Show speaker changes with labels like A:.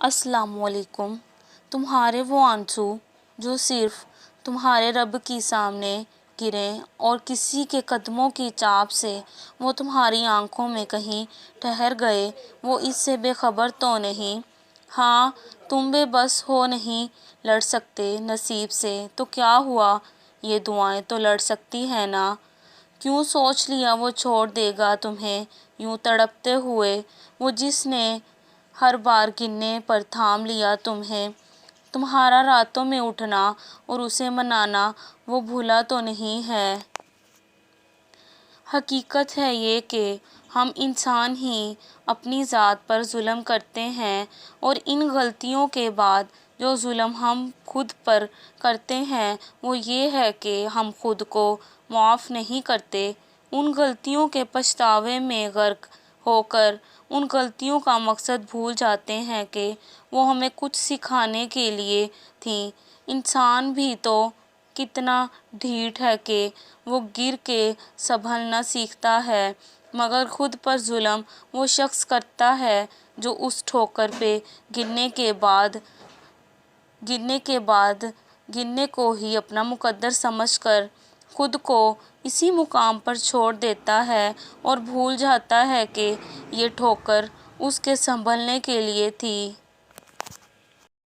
A: السلام علیکم۔ تمہارے وہ آنسو جو صرف تمہارے رب کی سامنے گریں اور کسی کے قدموں کی چاپ سے وہ تمہاری آنکھوں میں کہیں ٹھہر گئے، وہ اس سے بے خبر تو نہیں؟ ہاں، تم بے بس ہو، نہیں لڑ سکتے نصیب سے، تو کیا ہوا، یہ دعائیں تو لڑ سکتی ہیں نا؟ کیوں سوچ لیا وہ چھوڑ دے گا تمہیں یوں تڑپتے ہوئے، وہ جس نے ہر بار گرنے پر تھام لیا تمہیں؟ تمہارا راتوں میں اٹھنا اور اسے منانا وہ بھولا تو نہیں ہے؟ حقیقت ہے یہ کہ ہم انسان ہی اپنی ذات پر ظلم کرتے ہیں، اور ان غلطیوں کے بعد جو ظلم ہم خود پر کرتے ہیں وہ یہ ہے کہ ہم خود کو معاف نہیں کرتے۔ ان غلطیوں کے پچھتاوے میں غرق ہو کر ان غلطیوں کا مقصد بھول جاتے ہیں کہ وہ ہمیں کچھ سکھانے کے لیے تھیں۔ انسان بھی تو کتنا ڈھیٹ ہے کہ وہ گر کے سنبھلنا سیکھتا ہے، مگر خود پر ظلم وہ شخص کرتا ہے جو اس ٹھوکر پہ گرنے کو ہی اپنا مقدر سمجھ کر خود کو اسی مقام پر چھوڑ دیتا ہے اور بھول جاتا ہے کہ یہ ٹھوکر اس کے سنبھلنے کے لیے تھی۔